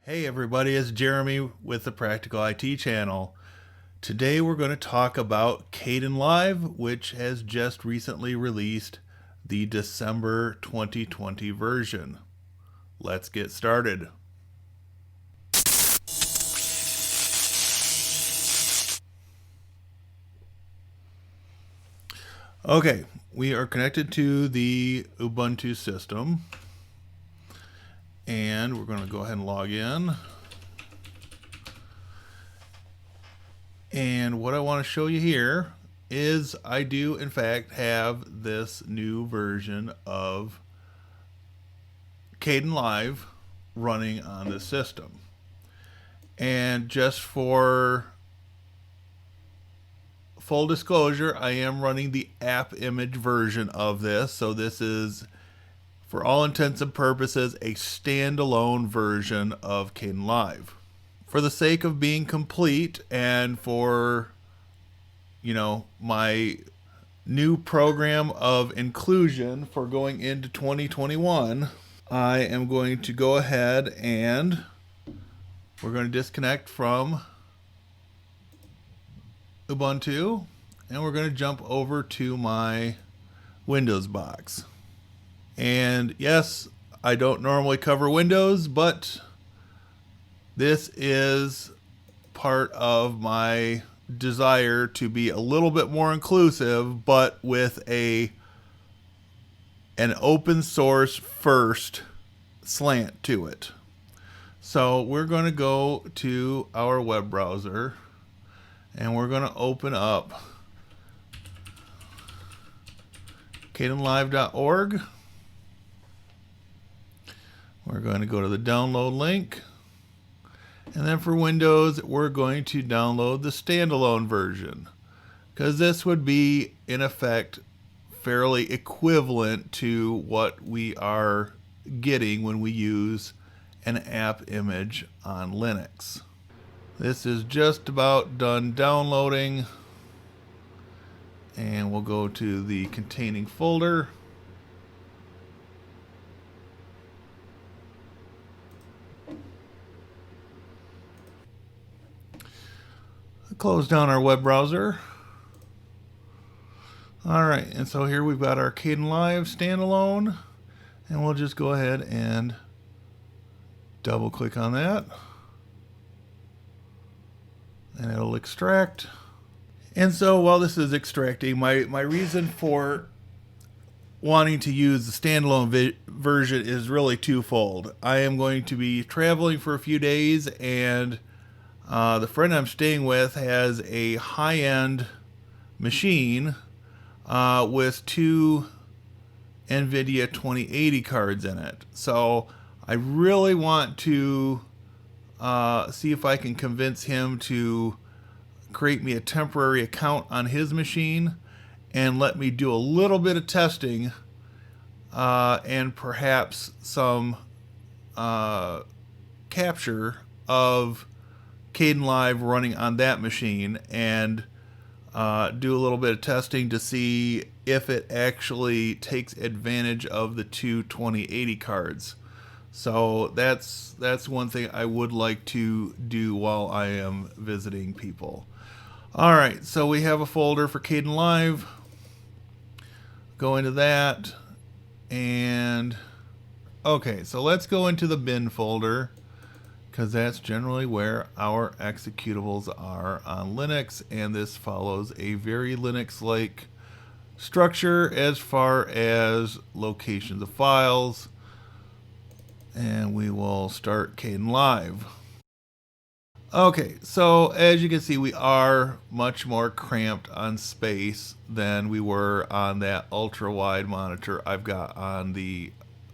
Hey everybody, it's Jeremy with the Practical IT channel. Today we're going to talk about KDenLive, which has just recently released the December 2020 version. Let's get started. Okay, we are connected to the Ubuntu system. And we're going to go ahead and log in. And what I want to show you here is I do in fact have this new version of KDenLive running on the system. And just for full disclosure, I am running the AppImage version of this. So this is, for all intents and purposes, a standalone version of KDenLive. For the sake of being complete and for, my new program of inclusion for going into 2021, I am going to go ahead and we're going to disconnect from Ubuntu and we're going to jump over to my Windows box. And yes, I don't normally cover Windows, but this is part of my desire to be a little bit more inclusive, but with an open source first slant to it. So we're going to go to our web browser and we're going to open up KDenLive.org. We're going to go to the download link. And then for Windows, we're going to download the standalone version, because this would be, in effect, fairly equivalent to what we are getting when we use an AppImage on Linux. This is just about done downloading. And we'll go to the containing folder. Close down our web browser. Alright, and so here we've got our KDenLive standalone, and we'll just go ahead and double click on that, and it'll extract. And so while this is extracting, my reason for wanting to use the standalone version is really twofold. I am going to be traveling for a few days, and the friend I'm staying with has a high-end machine with two NVIDIA 2080 cards in it. So I really want to see if I can convince him to create me a temporary account on his machine and let me do a little bit of testing and perhaps some capture of KDenLive running on that machine, and do a little bit of testing to see if it actually takes advantage of the two 2080 cards. So that's one thing I would like to do while I am visiting people. Alright, so we have a folder for KDenLive. Go into that, and okay, so let's go into the bin folder, because that's generally where our executables are on Linux, and this follows a very Linux-like structure as far as locations of files. And we will start KDenLive. Okay, so as you can see, we are much more cramped on space than we were on that ultra-wide monitor I've got on the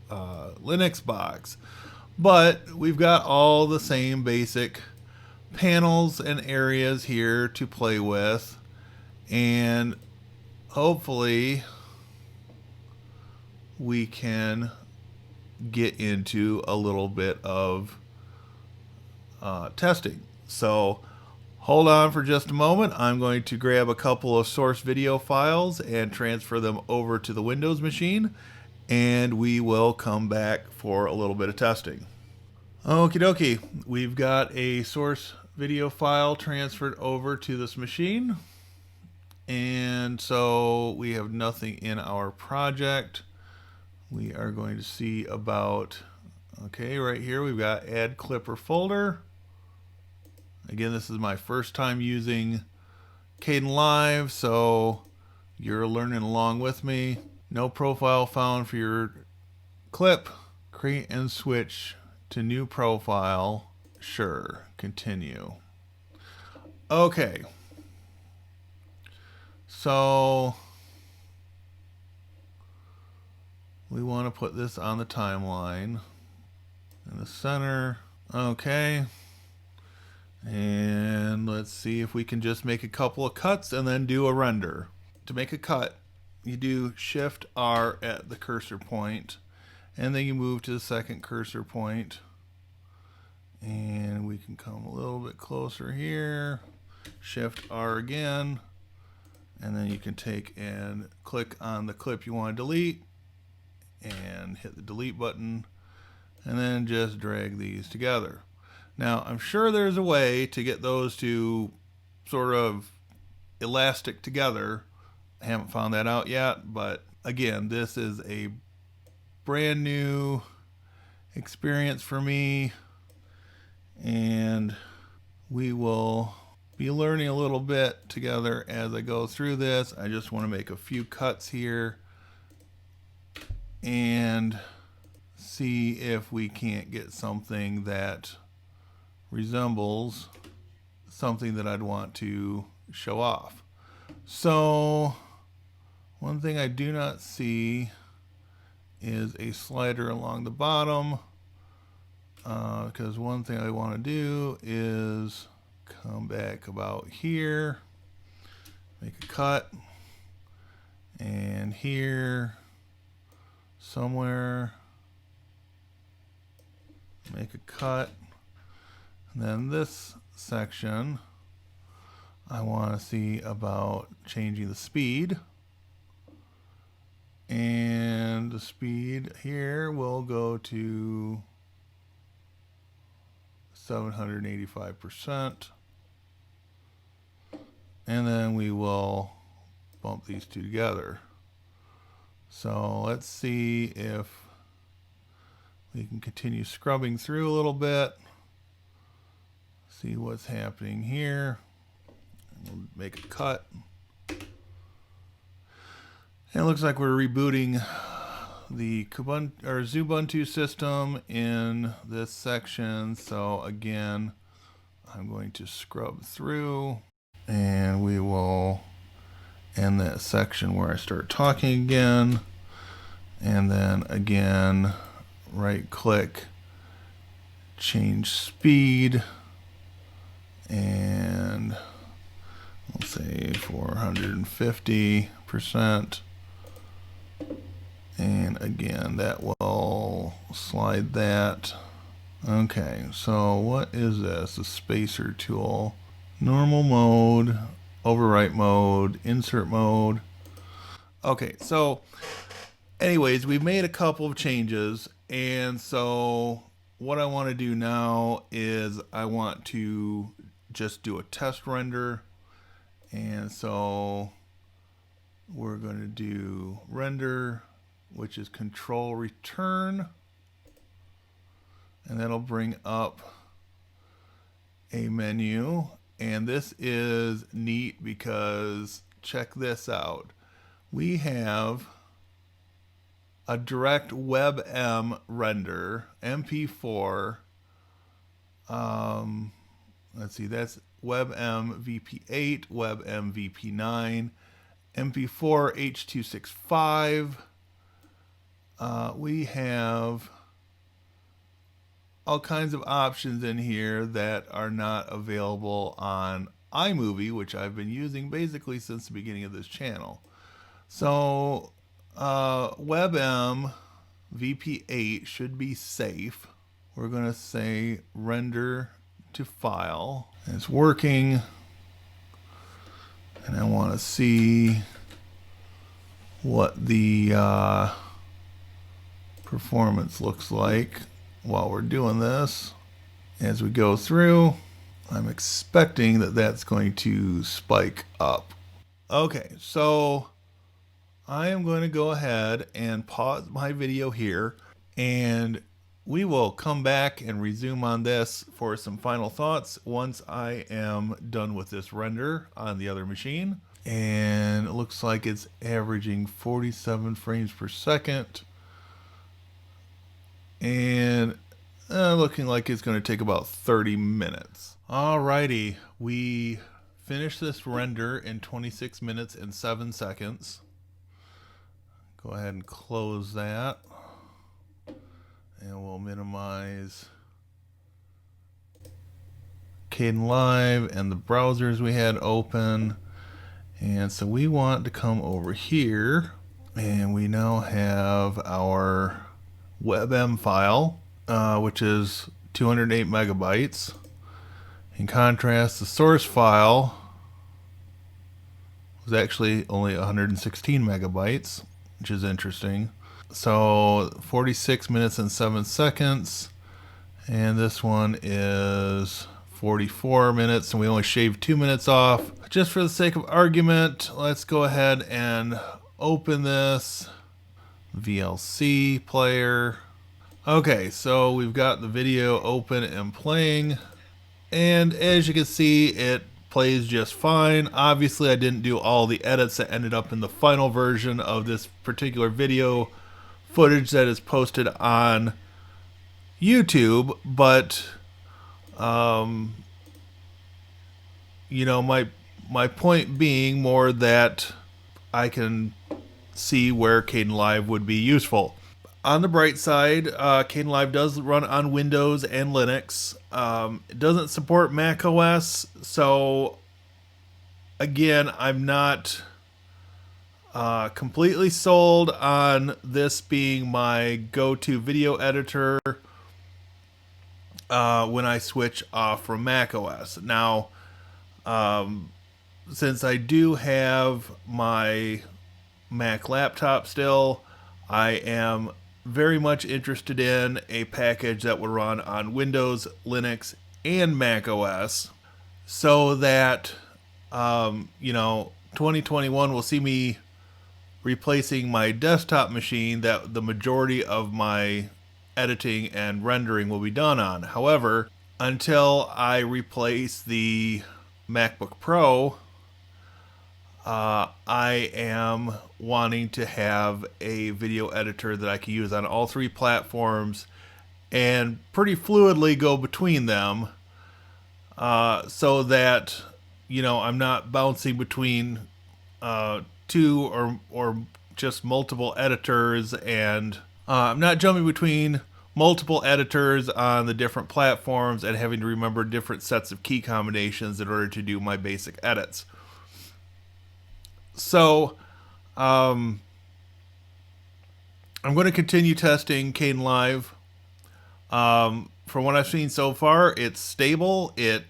Linux box. But we've got all the same basic panels and areas here to play with, and hopefully we can get into a little bit of testing. So hold on for just a moment. I'm going to grab a couple of source video files and transfer them over to the Windows machine, and we will come back for a little bit of testing. Okie dokie, we've got a source video file transferred over to this machine. And so we have nothing in our project. We are going to see about, okay, right here we've got add clip or folder. Again, this is my first time using KDenLive, so you're learning along with me. No profile found for your clip. Create and switch to new profile. Sure, continue. Okay. So we want to put this on the timeline in the center. Okay. And let's see if we can just make a couple of cuts and then do a render. To make a cut, you do Shift R at the cursor point, and then you move to the second cursor point. And we can come a little bit closer here. Shift R again. And then you can take and click on the clip you want to delete and hit the delete button, and then just drag these together. Now, I'm sure there's a way to get those to sort of elastic together. I haven't found that out yet, but again, this is a brand new experience for me, and we will be learning a little bit together as I go through this. I just want to make a few cuts here and see if we can't get something that resembles something that I'd want to show off. So one thing I do not see is a slider along the bottom, because one thing I want to do is come back about here, make a cut, and here somewhere make a cut, and then this section I want to see about changing the speed, and the speed here will go to 785%, and then we will bump these two together. So let's see if we can continue scrubbing through a little bit, see what's happening here. We'll make a cut. And it looks like we're rebooting the Ubuntu system in this section. So again, I'm going to scrub through, and we will end that section where I start talking again, and then again right click, change speed, and we'll say 450%. And again, that will slide that. Okay, so what is this? A spacer tool. Normal mode, overwrite mode, insert mode. Okay, so anyways, we've made a couple of changes, and so what I want to do now is I want to just do a test render. And so we're going to do render, which is control return, and that'll bring up a menu. And this is neat because check this out. We have a direct WebM render, MP4. Let's see, that's WebM VP8, WebM VP9, MP4 H.265. We have all kinds of options in here that are not available on iMovie, which I've been using basically since the beginning of this channel. So WebM VP8 should be safe. We're going to say render to file. It's working, and I want to see what the performance looks like. while we're doing this, as we go through, I'm expecting that that's going to spike up. Okay, so I am going to go ahead and pause my video here, and we will come back and resume on this for some final thoughts once I am done with this render on the other machine. And it looks like it's averaging 47 frames per second. And looking like it's going to take about 30 minutes. Alrighty, we finished this render in 26 minutes and 7 seconds. Go ahead and close that. And we'll minimize KDenLive and the browsers we had open. And so we want to come over here, and we now have our WebM file, which is 208 megabytes. In contrast, the source file was actually only 116 megabytes, which is interesting. So 46 minutes and 7 seconds, and this one is 44 minutes, and we only shaved 2 minutes off. Just for the sake of argument, let's go ahead and open this VLC player. Okay, so we've got the video open and playing, and as you can see, it plays just fine. Obviously, I didn't do all the edits that ended up in the final version of this particular video footage that is posted on YouTube, but you know, my point being more that I can see where KDenLive would be useful. On the bright side, KDenLive does run on Windows and Linux. It doesn't support Mac OS, so again, I'm not completely sold on this being my go-to video editor when I switch off from Mac OS. Now, since I do have my Mac laptop still, I am very much interested in a package that would run on Windows, Linux, and Mac OS, so that, you know, 2021 will see me replacing my desktop machine that the majority of my editing and rendering will be done on. However, until I replace the MacBook Pro, I am wanting to have a video editor that I can use on all three platforms and pretty fluidly go between them, so that, you know, I'm not bouncing between two or just multiple editors, and I'm not jumping between multiple editors on the different platforms and having to remember different sets of key combinations in order to do my basic edits. So I'm going to continue testing KDenLive. From what I've seen so far, it's stable. It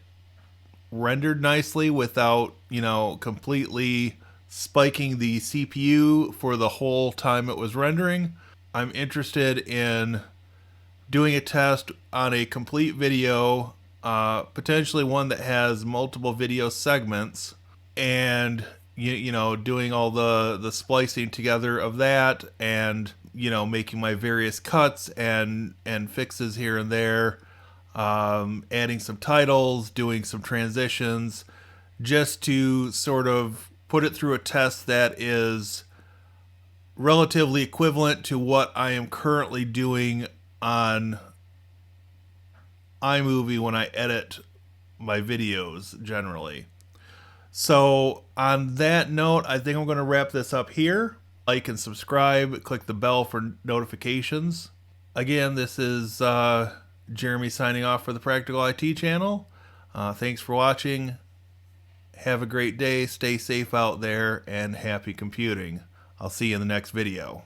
rendered nicely without, you know, completely spiking the CPU for the whole time it was rendering. I'm interested in doing a test on a complete video, potentially one that has multiple video segments, and you know, doing all the splicing together of that, and, you know, making my various cuts and fixes here and there, adding some titles, doing some transitions, just to sort of put it through a test that is relatively equivalent to what I am currently doing on iMovie when I edit my videos generally. So on that note, I think I'm going to wrap this up here. Like and subscribe, click the bell for notifications. Again, this is Jeremy signing off for the Practical IT channel. Thanks for watching. Have a great day, stay safe out there, and happy computing. I'll see you in the next video.